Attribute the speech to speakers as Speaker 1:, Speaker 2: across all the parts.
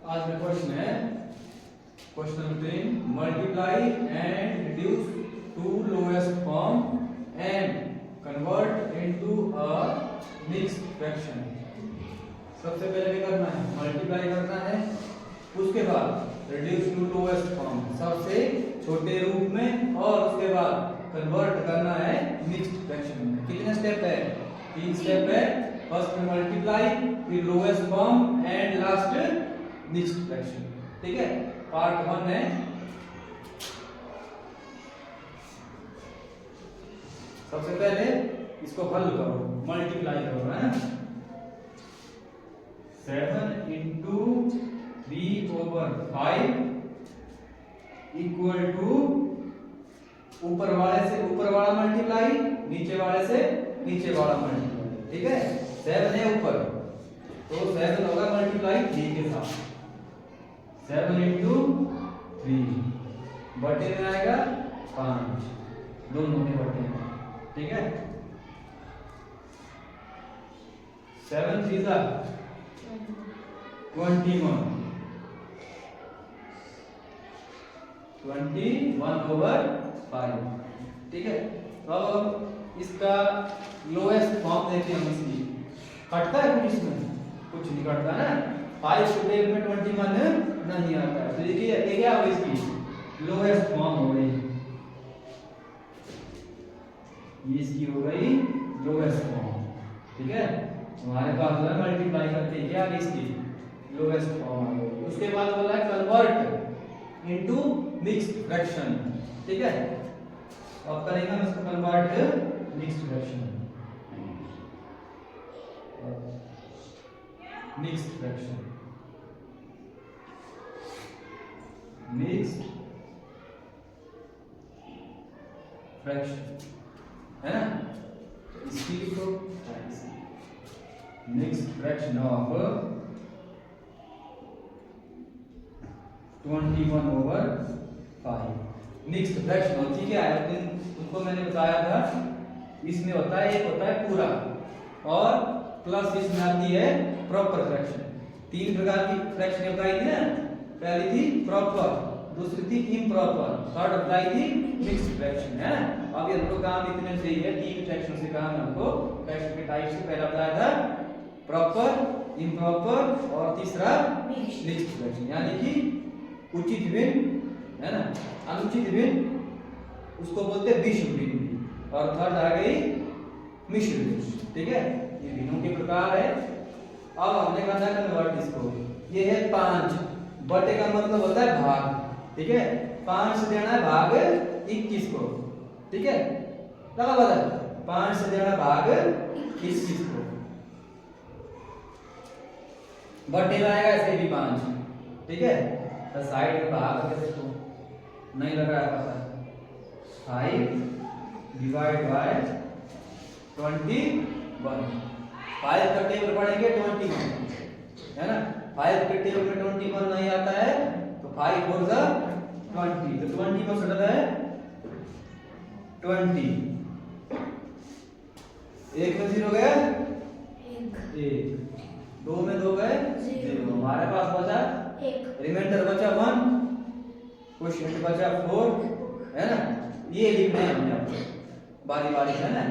Speaker 1: आज का क्वेश्चन है question number 3, multiply and reduce to lowest form and convert into a mixed fraction. सबसे पहले क्या करना है, मल्टीप्लाई करना है, उसके बाद रिड्यूस टू लोएस्ट फॉर्म सबसे छोटे रूप में, और उसके बाद कन्वर्ट करना है मिक्स्ड फ्रैक्शन में। कितने स्टेप है? 3 स्टेप है। फर्स्ट में मल्टीप्लाई, फिर lowest form and last mixed fraction. ठीक है, पार्ट 1 है। सबसे पहले इसको हल करो, मल्टीप्लाई करो, है 7 इंटू 3/5 इक्वल टू ऊपर वाले से ऊपर वाला मल्टीप्लाई, नीचे वाले से नीचे वाला मल्टीप्लाई। ठीक है, 7 है ऊपर, तो 7 होगा मल्टीप्लाई 3 के साथ। 7 इंटू 3 बटे में आएगा 5, दोनों के बटे में। ठीक है, 7 3 21/5। ठीक है, तो अब इसका लोएस्ट फॉर्म देखते हैं हम। इसकी कटता है कुछ? इसमें कुछ नहीं कटता ना। 5 को टेबल में 21 नहीं आता है, तो देखिए ये क्या होगी, इसकी लोएस्ट फॉर्म हो गई, ये इसकी हो गई लोएस्ट फॉर्म। ठीक है, हमारे पास जो है मल्टीप्लाई करके क्या है, इसकी लोएस्ट फॉर्म आ गई। उसके बाद बोला है कन्वर्ट इनटू मिक्स्ड फ्रैक्शन। ठीक है, अब करेंगे हम इसको convert mixed fraction. Mixed fraction, mixed fraction है ना, इसकी लिखो mixed fraction of 21/5। Mixed fraction होती क्या है, तुमको मैंने बताया था, इसमें होता है, एक होता है पूरा, और प्लस इसमें आती है प्रॉपर फ्रैक्शन। 3 प्रकार की फ्रैक्शन बताई थी ना, पहली थी प्रॉपर, दूसरी थी इम्प्रॉपर, थर्ड बताई थी मिक्स्ड फ्रैक्शन, है ना। अब ये हमको काम इतने से ही है, 3 फ्रैक्शन से काम हमको फ्रैक्शन के टाइप से पहला बताया था प्रॉपर, इम्प्रॉपर, और तीसरा मिक्स्ड फ्रैक्शन, यानी कि उचित भिन्न, है ना, अनुचित भिन्न, उसको बोलते हैं विषम भिन्न, और थर्ड आ गई मिश्र भिन्न। ठीक है, ये भिन्नों के प्रकार है। अब हमने करना है कन्वर्ट इसको। ये है 5 बटे का मतलब होता है भाग। ठीक है, 5 से देना है भाग 21 को। ठीक है, लगा पता, 5 से देना भाग 21 को, बटे में आएगा ऐसे भी 5। ठीक है, तो साइड में भाग करके देखो, नहीं लग रहा है पता, 5 डिवाइड बाय 21। 5 का टेबल पढ़ेंगे 21, है ना। 5 के टेबल में 21 नहीं आता है, तो 5 4 जा 20, तो 20 में सटता है 20। 1 में 0 गया 1, 2 में 2 गए 0, हमारे पास बचा 1, रिमाइंडर बचा 1, क्वोशिएंट बचा 4, है ना। ये लिखना है हमने आपको बारी बारी से, है ना,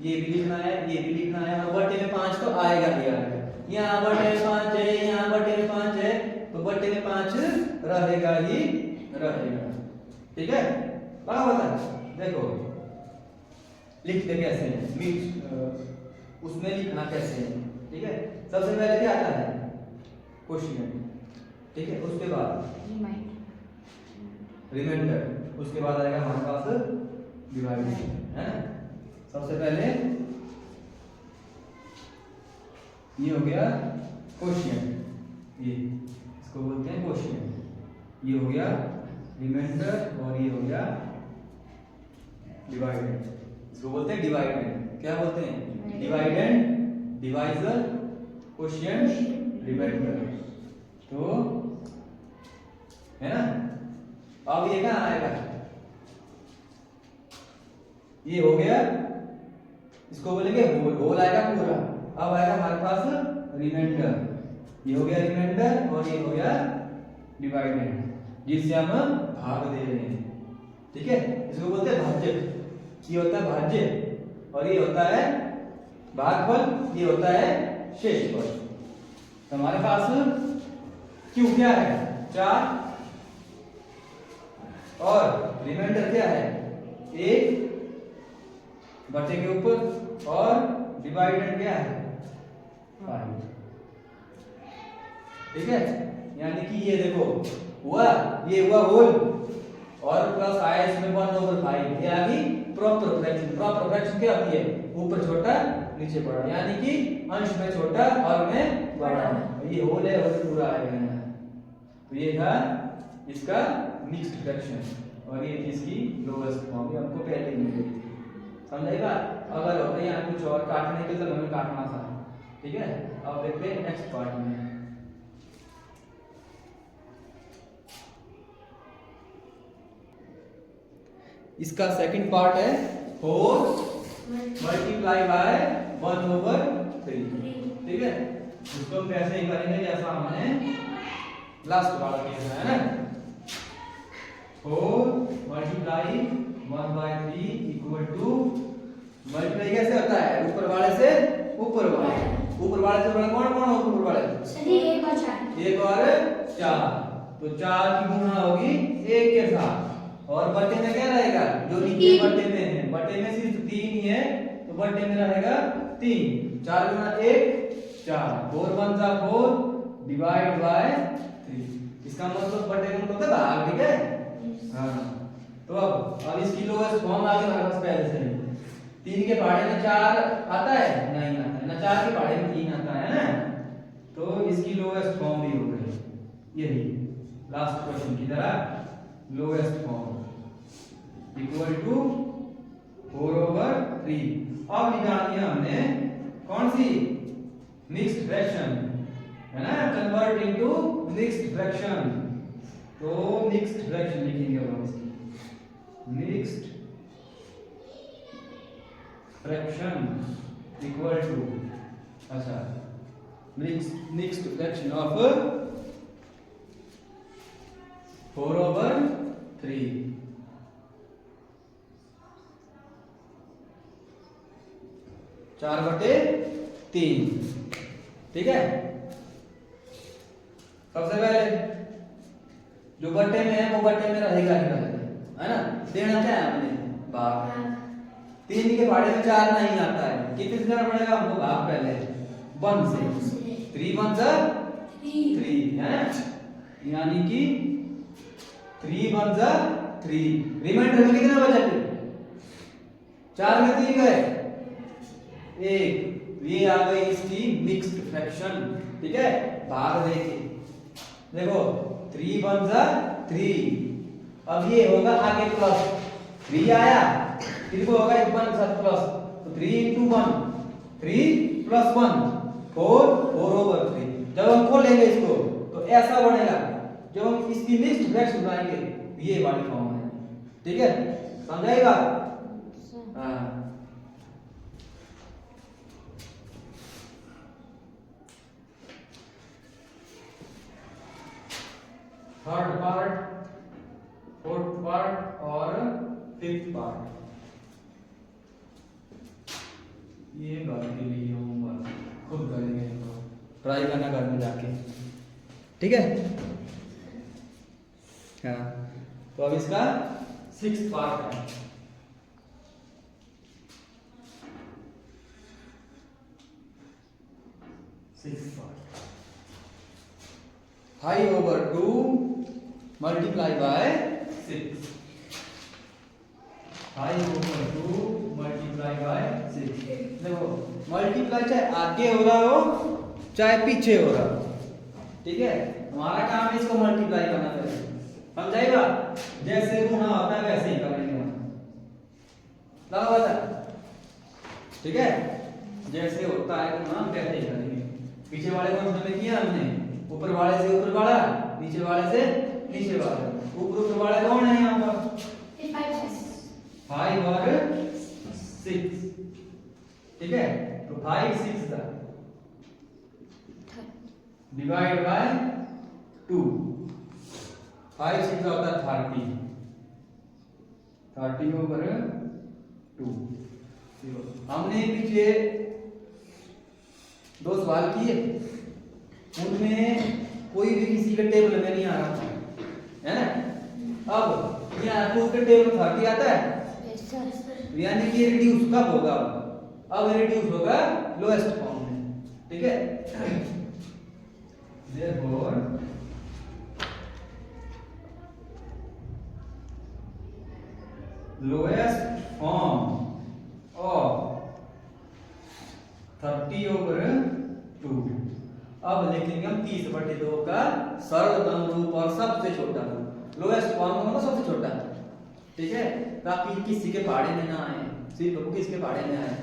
Speaker 1: ये भी लिखना है, ये भी लिखना है, और बटे में 5 तो आएगा ही आएगा। यहाँ बटे में 5 है, यहाँ बटे में 5 है, तो बटे में 5 रहेगा ही रहेगा। ठीक है, बड़ा बता देखो लिखते कैसे हैं, मिक्स उसमें लिखना कैसे है। ठीक है, सबसे पहले क्या आता है, क्वोशिएंट। ठीक है, उसके बाद रिमाइंडर, उसके बाद आएगा हमारे पास डिवाइडेड, है ना। सबसे पहले ये हो गया क्वोशिएंट, ये इसको बोलते हैं क्वोशिएंट, ये हो गया रिमाइंडर, और ये हो गया डिवाइडेंड, इसको बोलते हैं डिवाइडेंड। क्या बोलते हैं, डिवाइडेंड, डिवाइजर, क्वोशिएंट, रिमाइंडर, तो है ना। अब ये कहाँ आएगा, ये हो गया, इसको बोलेंगे होल, होल आएगा पूरा। अब आएगा हमारे पास रिमाइंडर, ये हो गया रिमाइंडर और ये हो गया डिवाइडेंड, जिससे हम भाग दे रहे हैं। ठीक है, इसको बोलते हैं भाज्य। ये होता है भाज्य और ये होता है भागफल, ये होता है शेषफल। तो हमारे पास क्यू क्या है 4 और रिमाइंडर क्या है 1 बचे के ऊपर और डिवाइडेंड क्या है 5। ठीक है, यानी कि ये देखो हुआ, ये हुआ होल और प्लस आया इसमें 1/5, ये आ गई प्रॉपर फ्रैक्शन। प्रॉपर फ्रैक्शन क्या होती है ऊपर छोटा नीचे बड़ा, यानी कि अंश में छोटा और में बड़ा। ये होल है और पूरा आएगा। तो ये था इसका मिक्स्ड फ्रैक्शन और ये थी इसकी लोएस्ट फॉर्म, ये हमको पहले मिल गई थी। समझाइएगा, अगर होता है यहाँ कुछ और काटने के तो हमें काटना था। ठीक है, अब देखते हैं नेक्स्ट पार्ट में। इसका सेकंड पार्ट है 4 मल्टीप्लाई बाय 1/3। ठीक है, इसको हम कैसे ही करेंगे जैसा हमने लास्ट वाला किया है ना। 4 मल्टीप्लाई 1/3 इक्वल टू, मल्टीप्लाई कैसे होता है ऊपर वाले से ऊपर वाले, ऊपर वाले से बड़ा कौन कौन ऊपर वाले
Speaker 2: सभी 1 और 4,
Speaker 1: 1 और 4। तो 4 की गुणा होगी 1 के साथ और बटे में क्या रहेगा जो नीचे बटे में है, बटे में सिर्फ 3 ही है तो बटे में रहेगा 3। 4 गुणा 1 4, 4 1 जा 4 डिवाइड बाय 3। इसका मतलब बटे में मतलब भाग। ठीक है, हाँ। तो अब इसकी लोएस्ट फॉर्म आ गई हमारे पास पहले से। 3 के पहाड़े में 4 आता है नहीं आता है ना, 4 के पहाड़े में 3 आता है ना, तो इसकी लोएस्ट फॉर्म भी हो गई यही लास्ट क्वेश्चन की तरह। Lowest form equal to 4/3। अब निकालनी है हमने कौन सी मिक्स्ड फ्रैक्शन है ना, कन्वर्ट इनटू मिक्स्ड फ्रैक्शन। तो मिक्स्ड फ्रैक्शन लिखेंगे हम इसकी, मिक्स्ड फ्रैक्शन इक्वल टू, अच्छा मिक्स्ड फ्रैक्शन ऑफ 4/3। 4/3। ठीक है, सबसे पहले जो बट्टे में है वो बट्टे में रहेगा ही रहेगा, है ना। देना क्या है हमने भाग। 3 के पहाड़े में 4 नहीं आता है, कितने से करना पड़ेगा हमको भाग पहले 1 से। 3 1 जा 3 है, यानी कि 3 1 जा 3। रिमाइंडर में कितना बचा फिर 4 में 3 गए 1। ये आ गई इसकी मिक्स्ड फ्रैक्शन। ठीक है, भाग देके देखो 3 1 जा 3। अब ये होगा आगे प्लस 3 आया, फिर वो होगा 1 के साथ प्लस, तो 3 × 1 3 + 1 4 4/3। जब हम खोलेंगे इसको तो ऐसा बनेगा। जब हम इसकी मिक्स्ड फ्रैक्शन बनाएंगे ये वाली फॉर्म है। ठीक है, समझाएगा। हाँ, थर्ड पार्ट, फोर्थ पार्ट और फिफ्थ पार्ट ये घर के लिए होमवर्क खुद करेंगे, इनको ट्राई करना घर में जाके। ठीक है, हाँ। तो अब इसका 6th पार्ट है। Five over 2 multiply by 6। 5 over 2 multiply by 6। देखो मल्टीप्लाई चाहे आगे हो रहा हो चाहे पीछे हो रहा हो, ठीक है, हमारा काम है इसको मल्टीप्लाई करना पड़ेगा। समझाइएगा, जैसे गुणा होता है वैसे ही करेंगे हम। लगा बता, ठीक है, जैसे होता है गुणा वैसे ही करेंगे। पीछे वाले को हमने किया, हमने ऊपर वाले से ऊपर वाला, नीचे वाले से नीचे वाला। ऊपर वाले कौन है यहाँ पर? 5 और 6। ठीक है, तो 5 6 था डिवाइड बाय 2। 5 सीधा होता है 30, 30 ओवर 2। हमने पीछे 2 सवाल किए, उनमें कोई भी किसी के टेबल में नहीं आ रहा है ना। अब यहाँ टू के टेबल 30 आता है, यानी कि रिड्यूस कब होगा? अब रिड्यूस होगा लोएस्ट फॉर्म में, ठीक है। Therefore lowest form of 30 over 2। अब लिखेंगे हम 30/2 का सरलतम रूप और सबसे छोटा रूप। लोएस्ट फॉर्म मतलब सबसे छोटा, ठीक है, ताकि किसी के पहाड़े में ना आए, सिर्फ किसके पहाड़े में आए,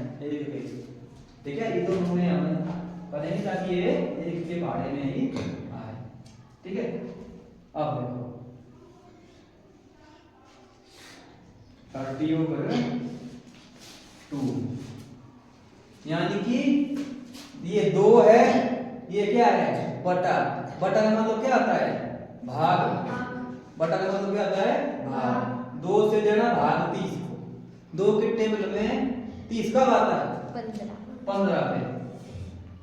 Speaker 1: ठीक है। ये दोनों में हम करेंगे ताकि ये एक के पहाड़े में ही आए, ठीक है। अब देखो 30 over 2, यानी कि ये 2 है, ये क्या है? बटा। बटा का मतलब क्या आता है? भाग। बटा का मतलब क्या आता है? भाग। 2 से देना भाग 30 को। 2 के टेबल में 30 कब आता है? 15 पे।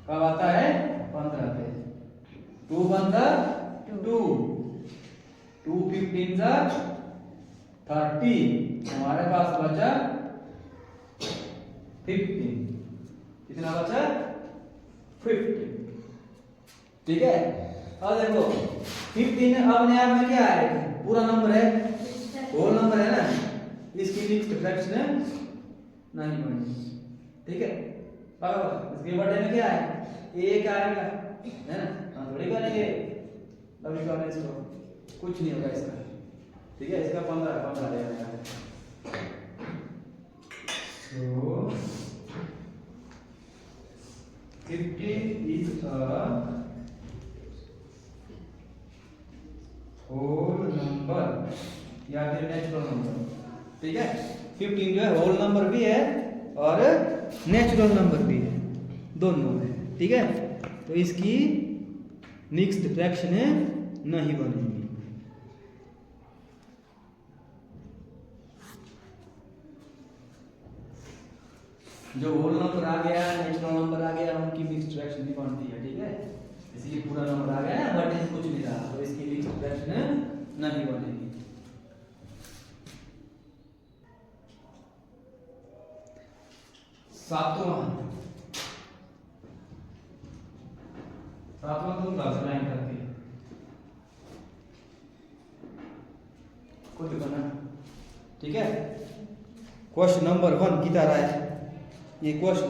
Speaker 1: कब आता है? 15 पे। 2 बंदा 2, 2 15 जा 30, हमारे पास बचा 15। कितना बचा? 15, ठीक है। अब देखो 15 अपने आप में क्या है? पूरा नंबर है, होल नंबर है ना, इसकी मिक्स्ड फ्रैक्शन नहीं बनेगी, ठीक है। इसके बड़े में क्या है? 1 आएगा, है ना। हाँ थोड़ी करेंगे अभी करने इसको, कुछ नहीं होगा इसका, ठीक है। इसका 15 रहेगा। So 15 is a whole number या फिर नेचुरल नंबर, ठीक है। 15 जो है होल नंबर भी है और नेचुरल नंबर भी है, दोनों है, ठीक है। तो इसकी मिक्स्ड फ्रैक्शन नहीं बनेगी। जो होल नंबर आ गया, नेचुरल नंबर आ गया, उनकी मिक्स्ड फ्रैक्शन नहीं बनती है, ठीक है। इसलिए पूरा नंबर आ गया ना, बट इसमें कुछ नहीं रहा, तो इसकी मिक्स्ड फ्रैक्शन नहीं बनेगी। सातवां तुम दस लाइन करके खुद बना, ठीक है। क्वेश्चन नंबर 1 की तरह है ये, क्वेश्चन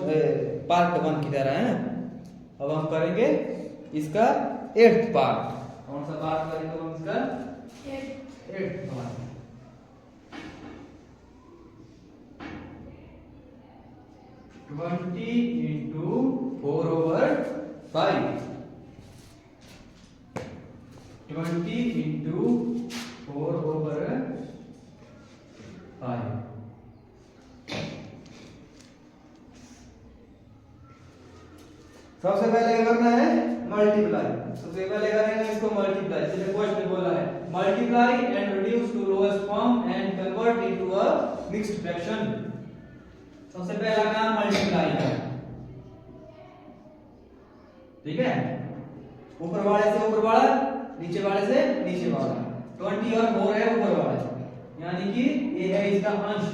Speaker 1: पार्ट 1 की तरह है ना। अब हम करेंगे इसका 8th पार्ट। कौन सा पार्ट करेंगे हम इसका? 8th part. Twenty into 4 over 5, 20 into 4 over 5। सबसे पहले क्या करना है? मल्टीप्लाई। सबसे पहले करेंगे इसको मल्टीप्लाई, जैसे क्वेश्चन बोला है multiply and reduce to lowest form and convert into a mixed fraction. सबसे पहला काम मल्टीप्लाई है, ठीक है। ऊपर वाले से ऊपर वाला, नीचे वाले से नीचे वाला। 20 और 4 है ऊपर वाला, यानी कि ये है इसका अंश,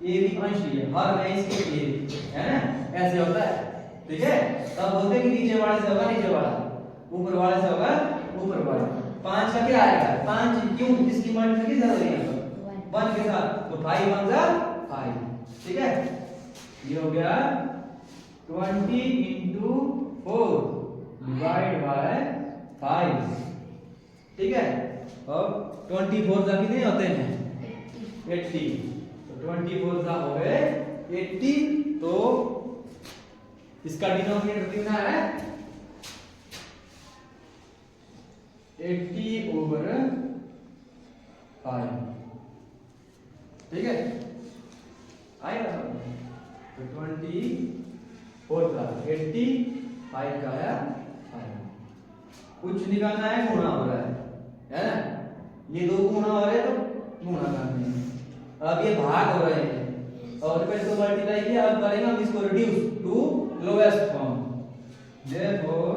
Speaker 1: ये भी अंश ही है, हर है इसके ये, है ना, ऐसे होता है, ठीक है। तब बोलते हैं कि नीचे वाले से होगा नीचे वाला, ऊपर वाले से होगा ऊपर वाला। 5 का क्या आएगा? 5 क्यों? इसकी मल्टीप्लाई की जरूरत है 1 के साथ, तो 5 1 जा 5, ठीक है। ये हो गया 20 इंटू 4 डिवाइड बाय 5, ठीक है। अब 24 जा कितने होते हैं? 80, तो 24 जा हो गए 80, तो इसका डिनोमिनेटर कितना है? 80 over 5, ठीक है। आएगा तो 24 का 80, 5 का है 5, कुछ नहीं करना है, गुणा हो रहा है ना। ये दो गुणा हो रहे हैं तो गुणा करने हैं। अब ये भाग हो रहे हैं और फिर तो मल्टीप्लाई किया, अब करेंगे हम इसको reduce to lowest form. Therefore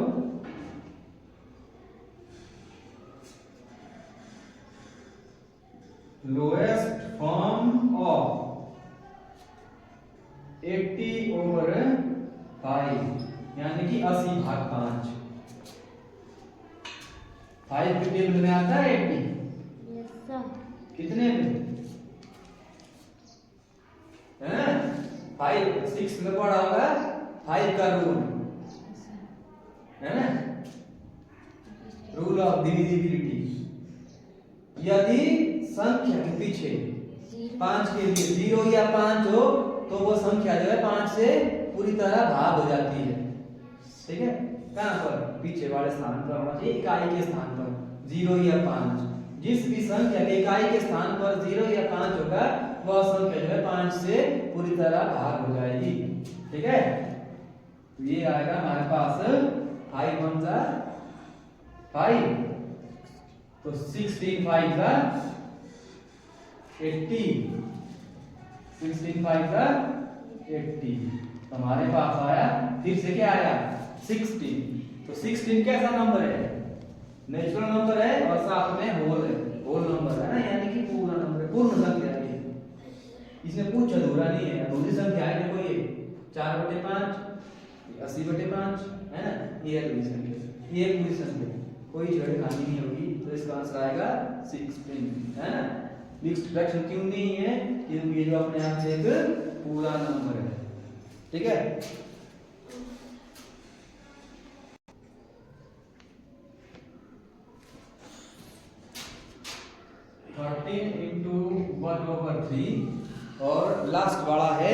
Speaker 1: lowest form of 80/5 यानी कि 80/5। 5 के टेबल में आता है 80।
Speaker 2: Yes sir.
Speaker 1: कितने में है? 5 6 में पढ़ा होगा 5 का रूल है ना, रूल ऑफ डिविजिबिलिटी। यदि संख्या के पीछे 5 के लिए 0 या 5 हो तो वो संख्या जो है 5 से पूरी तरह भाग हो जाती है। ठीक है, कहां पर? पीछे वाले स्थान पर होना चाहिए, इकाई के स्थान पर 0 या 5। जिस भी संख्या के इकाई के स्थान पर 0 या 5 होगा वह संख्या जो है 5 से पूरी तरह भाग हो जाएगी। ठीक है, तो ये आएगा हमारे पास 5 1 जा 5, तो 16 5 जा 80, 16 5 जा 80। हमारे पास आया, फिर से क्या आया 16। तो 16 कैसा नंबर है? नेचुरल नंबर है और साथ में होल है, होल नंबर है ना, यानी कि पूरा नंबर है, पूर्ण संख्या है। इसमें कुछ अधूरा नहीं है, अधूरी संख्या है। देखो ये 4/5, 80/5 है ना, ये अधूरी संख्या, ये पूरी संख्या, कोई छेड़खानी नहीं होगी। तो इसका आंसर आएगा 16 है ना। मिक्स्ड फ्रैक्शन क्यों नहीं है? क्योंकि ये जो अपने आप से एक पूरा नंबर है। ठीक है, into 1/3 और लास्ट वाला है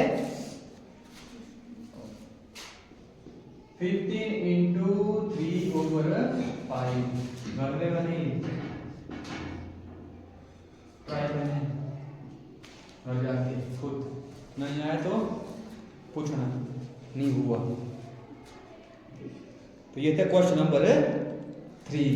Speaker 1: 15 into 3/5। घर में बनी ट्राई करने, घर जाके खुद नहीं आया तो पूछना, नहीं हुआ तो ये थे क्वेश्चन नंबर 3।